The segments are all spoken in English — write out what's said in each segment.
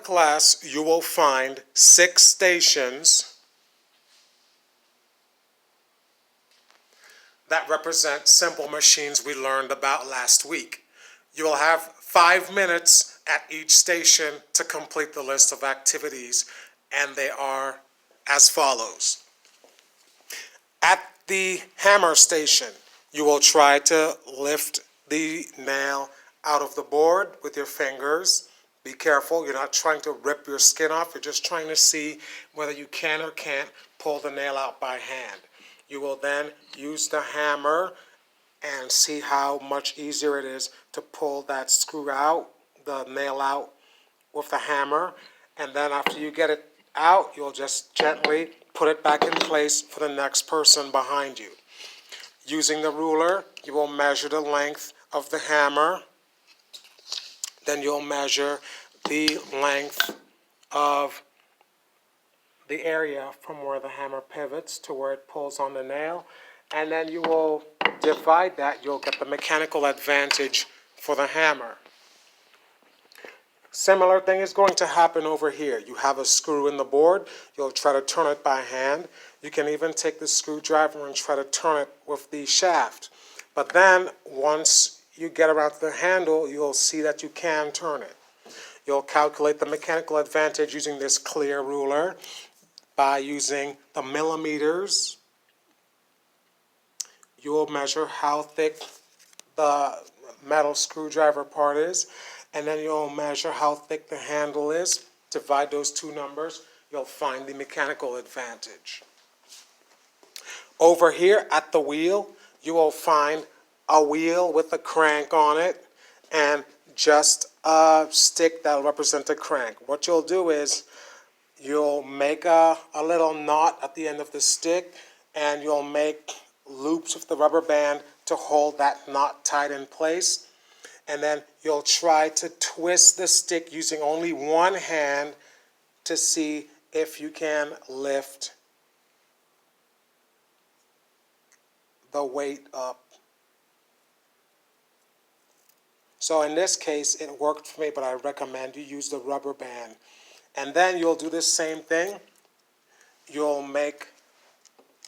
the class, you will find 6 stations that represent simple machines we learned about last week. You will have 5 minutes at each station to complete the list of activities, and they are as follows. At the hammer station, you will try to lift the nail out of the board with your fingers. Be careful, you're not trying to rip your skin off, you're just trying to see whether you can or can't pull the nail out by hand. You will then use the hammer and see how much easier it is to pull that screw out, the nail out with the hammer. And then after you get it out, you'll just gently put it back in place for the next person behind you. Using the ruler, you will measure the length of the hammer. Then you'll measure the length of the area from where the hammer pivots to where it pulls on the nail. And then you will divide that. You'll get the mechanical advantage for the hammer. Similar thing is going to happen over here. You have a screw in the board. You'll try to turn it by hand. You can even take the screwdriver and try to turn it with the shaft. But then once you get around to the handle, you'll see that you can turn it. You'll calculate the mechanical advantage using this clear ruler by using the millimeters. You will measure how thick the metal screwdriver part is, and then you'll measure how thick the handle is. Divide those two numbers, you'll find the mechanical advantage. Over here at the wheel, you will find a wheel with a crank on it and just a stick that will represent the crank. What you'll do is you'll make a little knot at the end of the stick, and you'll make loops with the rubber band to hold that knot tight in place. And then you'll try to twist the stick using only one hand to see if you can lift the weight up. So in this case, it worked for me, but I recommend you use the rubber band. And then you'll do the same thing. You'll make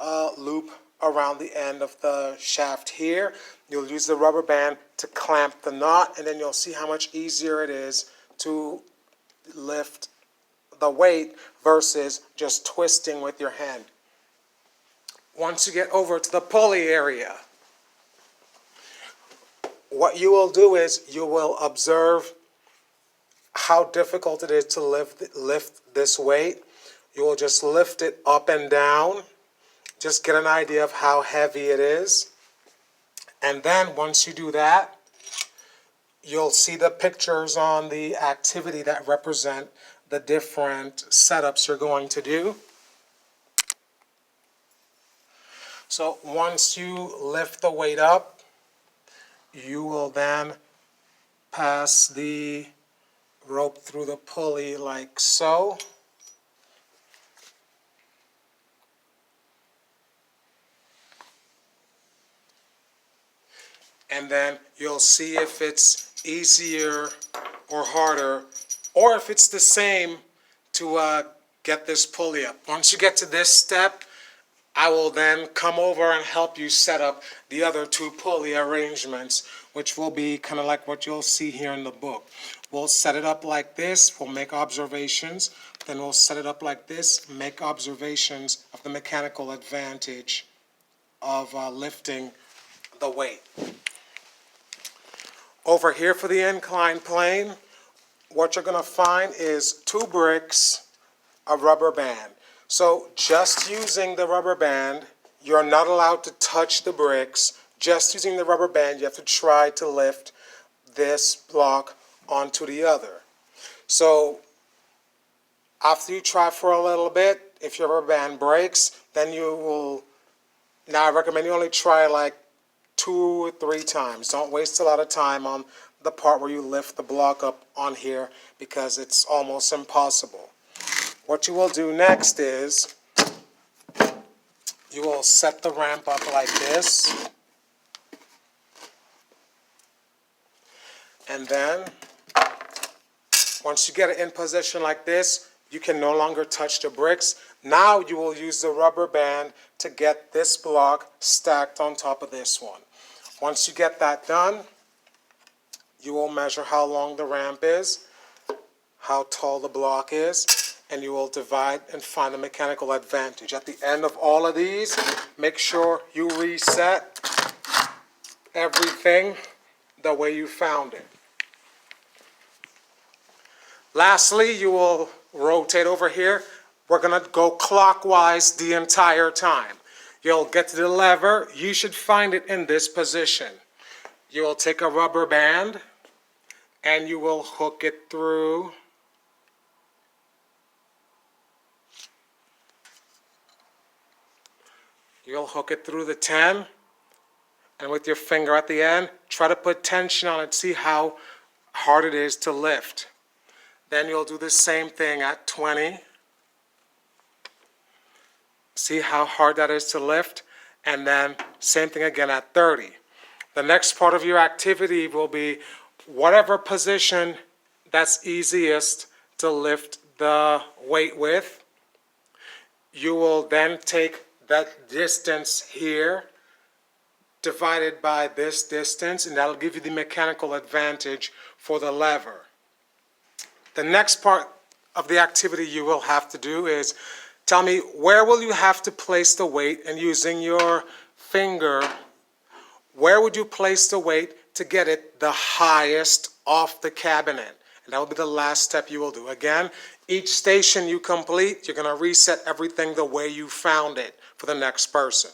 a loop around the end of the shaft here. You'll use the rubber band to clamp the knot, and then you'll see how much easier it is to lift the weight versus just twisting with your hand. Once you get over to the pulley area, what you will do is you will observe how difficult it is to lift this weight. You will just lift it up and down. Just get an idea of how heavy it is. And then once you do that, you'll see the pictures on the activity that represent the different setups you're going to do. So once you lift the weight up, you will then pass the rope through the pulley like so. And then you'll see if it's easier or harder, or if it's the same to get this pulley up. Once you get to this step, I will then come over and help you set up the other two pulley arrangements, which will be kind of like what you'll see here in the book. We'll set it up like this, we'll make observations, then we'll set it up like this, make observations of the mechanical advantage of lifting the weight. Over here for the inclined plane, what you're going to find is 2 bricks, a rubber band. So just using the rubber band, you're not allowed to touch the bricks. Just using the rubber band, you have to try to lift this block onto the other. So after you try for a little bit, if your rubber band breaks, then you will, now I recommend you only try like 2 or 3 times. Don't waste a lot of time on the part where you lift the block up on here because it's almost impossible. What you will do next is you will set the ramp up like this, and then Once you get it in position like this, you can no longer touch the bricks. Now you will use the rubber band to get this block stacked on top of this one. Once you get that done, you will measure how long the ramp is, how tall the block is, and you will divide and find the mechanical advantage. At the end of all of these, make sure you reset everything the way you found it. Lastly, you will rotate over here. We're going to go clockwise the entire time. You'll get to the lever. You should find it in this position. You will take a rubber band and you will hook it through the 10, and with your finger at the end, try to put tension on it. See how hard it is to lift. Then you'll do the same thing at 20. See how hard that is to lift, and then same thing again at 30. The next part of your activity will be whatever position that's easiest to lift the weight with. You will then take that distance here divided by this distance, and that'll give you the mechanical advantage for the lever. The next part of the activity you will have to do is tell me where will you have to place the weight, and using your finger, where would you place the weight to get it the highest off the cabinet? And that will be the last step you will do. Again, each station you complete, you're going to reset everything the way you found it for the next person.